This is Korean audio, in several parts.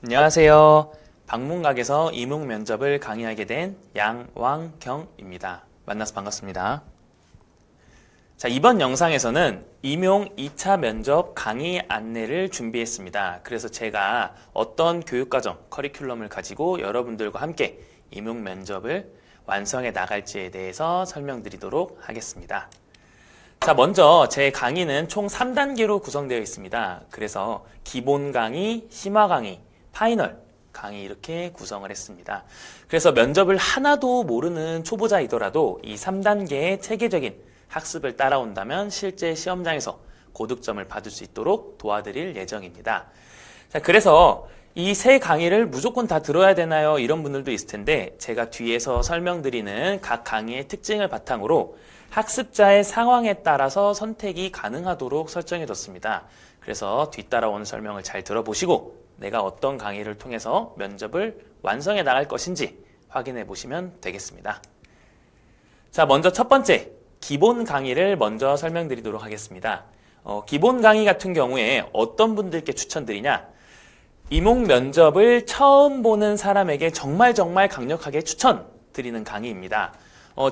안녕하세요. 방문각에서 이문 면접을 강의하게 된 양왕경입니다. 만나서 반갑습니다. 자, 이번 영상에서는 임용 2차 면접 강의 안내를 준비했습니다. 그래서 제가 어떤 교육과정, 커리큘럼을 가지고 여러분들과 함께 임용 면접을 완성해 나갈지에 대해서 설명드리도록 하겠습니다. 자, 먼저 제 강의는 총 3단계로 구성되어 있습니다. 그래서 기본 강의, 심화 강의, 파이널 강의 이렇게 구성을 했습니다. 그래서 면접을 하나도 모르는 초보자이더라도 이 3단계의 체계적인 학습을 따라온다면 실제 시험장에서 고득점을 받을 수 있도록 도와드릴 예정입니다. 자, 그래서 이 세 강의를 무조건 다 들어야 되나요? 이런 분들도 있을 텐데 제가 뒤에서 설명드리는 각 강의의 특징을 바탕으로 학습자의 상황에 따라서 선택이 가능하도록 설정해뒀습니다. 그래서 뒤따라오는 설명을 잘 들어보시고 내가 어떤 강의를 통해서 면접을 완성해 나갈 것인지 확인해 보시면 되겠습니다. 자, 먼저 첫 번째, 기본 강의를 먼저 설명드리도록 하겠습니다. 기본 강의 같은 경우에 어떤 분들께 추천드리냐? 임용 면접을 처음 보는 사람에게 정말 강력하게 추천드리는 강의입니다.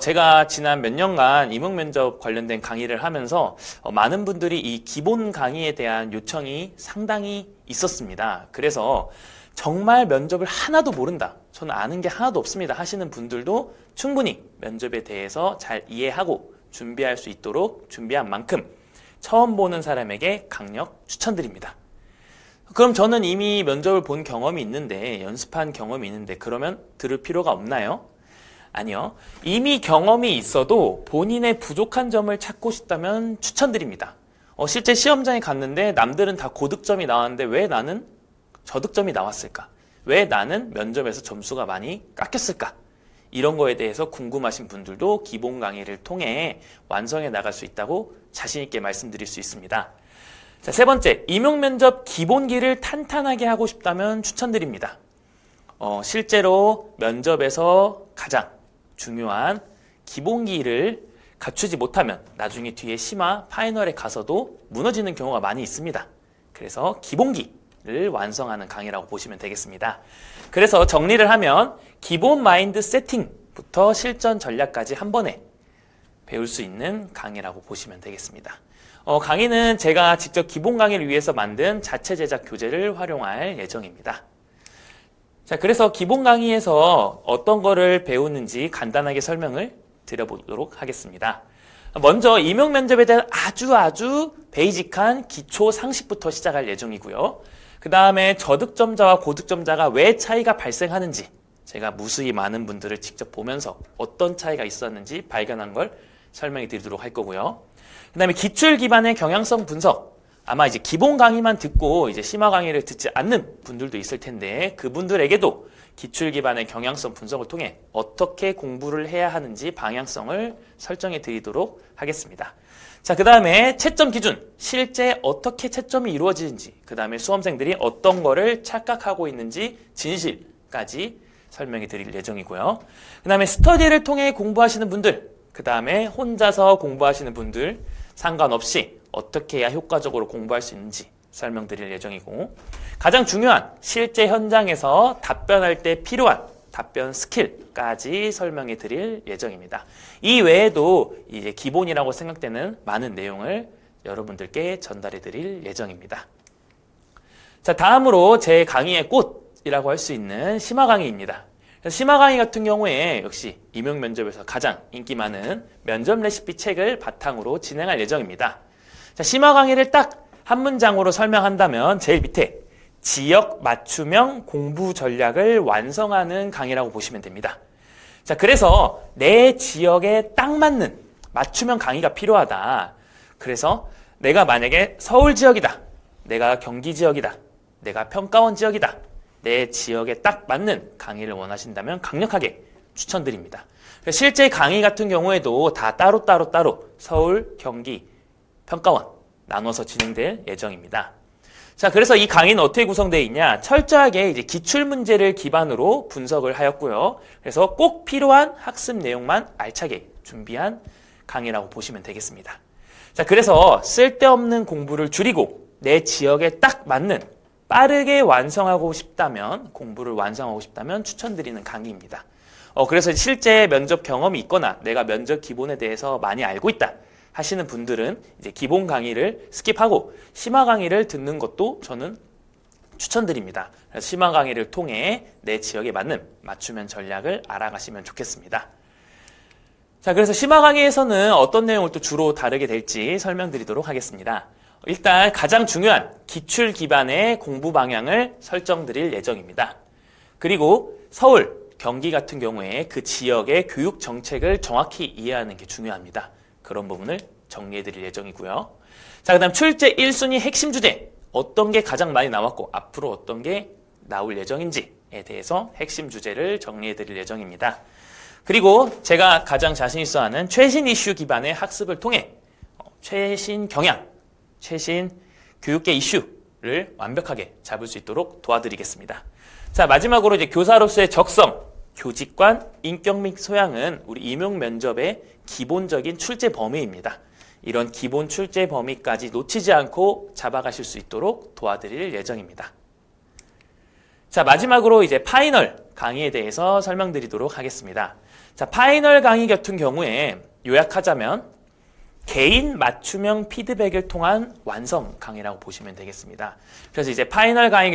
제가 지난 몇 년간 임용 면접 관련된 강의를 하면서 많은 분들이 이 기본 강의에 대한 요청이 상당히 있었습니다. 그래서 정말 면접을 하나도 모른다, 저는 아는 게 하나도 없습니다 하시는 분들도 충분히 면접에 대해서 잘 이해하고 준비할 수 있도록 준비한 만큼 처음 보는 사람에게 강력 추천드립니다. 그럼 저는 이미 면접을 본 경험이 있는데, 연습한 경험이 있는데 그러면 들을 필요가 없나요? 아니요. 이미 경험이 있어도 본인의 부족한 점을 찾고 싶다면 추천드립니다. 실제 시험장에 갔는데 남들은 다 고득점이 나왔는데 왜 나는 저득점이 나왔을까? 왜 나는 면접에서 점수가 많이 깎였을까? 이런 거에 대해서 궁금하신 분들도 기본 강의를 통해 완성해 나갈 수 있다고 자신 있게 말씀드릴 수 있습니다. 자, 세 번째, 임용 면접 기본기를 탄탄하게 하고 싶다면 추천드립니다. 실제로 면접에서 가장 중요한 기본기를 갖추지 못하면 나중에 뒤에 심화, 파이널에 가서도 무너지는 경우가 많이 있습니다. 그래서 기본기를 완성하는 강의라고 보시면 되겠습니다. 그래서 정리를 하면 기본 마인드 세팅부터 실전 전략까지 한 번에 배울 수 있는 강의라고 보시면 되겠습니다. 강의는 제가 직접 기본 강의를 위해서 만든 자체 제작 교재를 활용할 예정입니다. 자, 그래서 기본 강의에서 어떤 거를 배우는지 간단하게 설명을 드려보도록 하겠습니다. 먼저 임용 면접에 대한 아주 베이직한 기초 상식부터 시작할 예정이고요. 그 다음에 저득점자와 고득점자가 왜 차이가 발생하는지 제가 무수히 많은 분들을 직접 보면서 어떤 차이가 있었는지 발견한 걸 설명해 드리도록 할 거고요. 그 다음에 기출 기반의 경향성 분석. 아마 이제 기본 강의만 듣고 이제 심화 강의를 듣지 않는 분들도 있을 텐데 그분들에게도 기출 기반의 경향성 분석을 통해 어떻게 공부를 해야 하는지 방향성을 설정해 드리도록 하겠습니다. 자, 그 다음에 채점 기준, 실제 어떻게 채점이 이루어지는지, 그 다음에 수험생들이 어떤 거를 착각하고 있는지 진실까지 설명해 드릴 예정이고요. 그 다음에 스터디를 통해 공부하시는 분들, 그 다음에 혼자서 공부하시는 분들 상관없이 어떻게 해야 효과적으로 공부할 수 있는지 설명드릴 예정이고, 가장 중요한 실제 현장에서 답변할 때 필요한 답변 스킬까지 설명해 드릴 예정입니다. 이 외에도 이제 기본이라고 생각되는 많은 내용을 여러분들께 전달해 드릴 예정입니다. 자, 다음으로 제 강의의 꽃이라고 할 수 있는 심화 강의입니다. 심화 강의 같은 경우에 역시 임용 면접에서 가장 인기 많은 면접 레시피 책을 바탕으로 진행할 예정입니다. 자, 심화 강의를 딱 한 문장으로 설명한다면 제일 밑에 지역 맞춤형 공부 전략을 완성하는 강의라고 보시면 됩니다. 자, 그래서 내 지역에 딱 맞는 맞춤형 강의가 필요하다. 그래서 내가 만약에 서울 지역이다, 내가 경기 지역이다, 내가 평가원 지역이다, 내 지역에 딱 맞는 강의를 원하신다면 강력하게 추천드립니다. 실제 강의 같은 경우에도 다 따로 서울, 경기, 평가원 나눠서 진행될 예정입니다. 자, 그래서 이 강의는 어떻게 구성되어 있냐? 철저하게 이제 기출 문제를 기반으로 분석을 하였고요. 그래서 꼭 필요한 학습 내용만 알차게 준비한 강의라고 보시면 되겠습니다. 자, 그래서 쓸데없는 공부를 줄이고 내 지역에 딱 맞는 빠르게 완성하고 싶다면, 공부를 완성하고 싶다면 추천드리는 강의입니다. 그래서 실제 면접 경험이 있거나 내가 면접 기본에 대해서 많이 알고 있다 하시는 분들은 이제 기본 강의를 스킵하고 심화 강의를 듣는 것도 저는 추천드립니다. 그래서 심화 강의를 통해 내 지역에 맞는 맞춤형 전략을 알아가시면 좋겠습니다. 자, 그래서 심화 강의에서는 어떤 내용을 또 주로 다루게 될지 설명드리도록 하겠습니다. 일단 가장 중요한 기출 기반의 공부 방향을 설정드릴 예정입니다. 그리고 서울, 경기 같은 경우에 그 지역의 교육 정책을 정확히 이해하는 게 중요합니다. 그런 부분을 정리해드릴 예정이고요. 자, 그 다음 출제 1순위 핵심 주제, 어떤 게 가장 많이 나왔고 앞으로 어떤 게 나올 예정인지에 대해서 핵심 주제를 정리해드릴 예정입니다. 그리고 제가 가장 자신 있어 하는 최신 이슈 기반의 학습을 통해 최신 경향, 최신 교육계 이슈를 완벽하게 잡을 수 있도록 도와드리겠습니다. 자, 마지막으로 이제 교사로서의 적성, 교직관, 인격 및 소양은 우리 임용 면접의 기본적인 출제 범위입니다. 이런 기본 출제 범위까지 놓치지 않고 잡아가실 수 있도록 도와드릴 예정입니다. 자, 마지막으로 이제 파이널 강의에 대해서 설명드리도록 하겠습니다. 자, 파이널 강의 같은 경우에 요약하자면 개인 맞춤형 피드백을 통한 완성 강의라고 보시면 되겠습니다. 그래서 이제 파이널 강의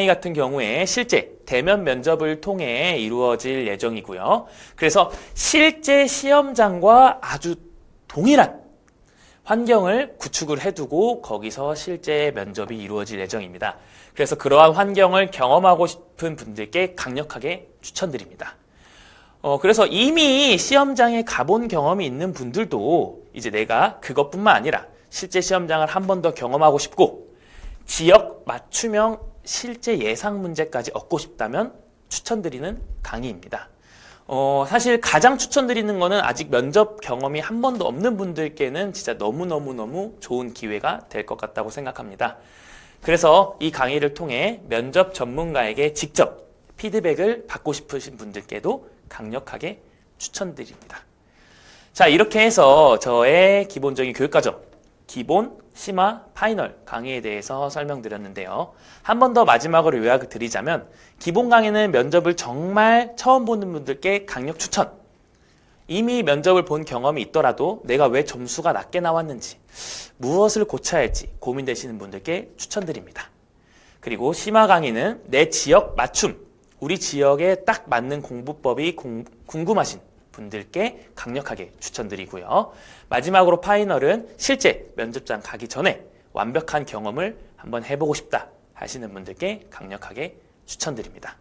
같은 경우에 실제 대면 면접을 통해 이루어질 예정이고요. 그래서 실제 시험장과 아주 동일한 환경을 구축을 해두고 거기서 실제 면접이 이루어질 예정입니다. 그래서 그러한 환경을 경험하고 싶은 분들께 강력하게 추천드립니다. 그래서 이미 시험장에 가본 경험이 있는 분들도 이제 내가 그것뿐만 아니라 실제 시험장을 한 번 더 경험하고 싶고 지역 맞춤형 실제 예상 문제까지 얻고 싶다면 추천드리는 강의입니다. 사실 가장 추천드리는 거는 아직 면접 경험이 한 번도 없는 분들께는 진짜 너무너무 좋은 기회가 될 것 같다고 생각합니다. 그래서 이 강의를 통해 면접 전문가에게 직접 피드백을 받고 싶으신 분들께도 강력하게 추천드립니다. 자, 이렇게 해서 저의 기본적인 교육과정, 기본, 심화, 파이널 강의에 대해서 설명드렸는데요. 한 번 더 마지막으로 요약을 드리자면 기본 강의는 면접을 정말 처음 보는 분들께 강력 추천. 이미 면접을 본 경험이 있더라도 내가 왜 점수가 낮게 나왔는지, 무엇을 고쳐야 할지 고민되시는 분들께 추천드립니다. 그리고 심화 강의는 내 지역 맞춤, 우리 지역에 딱 맞는 공부법이 궁금하신 분들께 강력하게 추천드리고요. 마지막으로 파이널은 실제 면접장 가기 전에 완벽한 경험을 한번 해보고 싶다 하시는 분들께 강력하게 추천드립니다.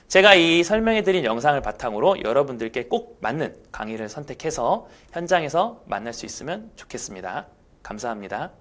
제가 이 설명해드린 영상을 바탕으로 여러분들께 꼭 맞는 강의를 선택해서 현장에서 만날 수 있으면 좋겠습니다. 감사합니다.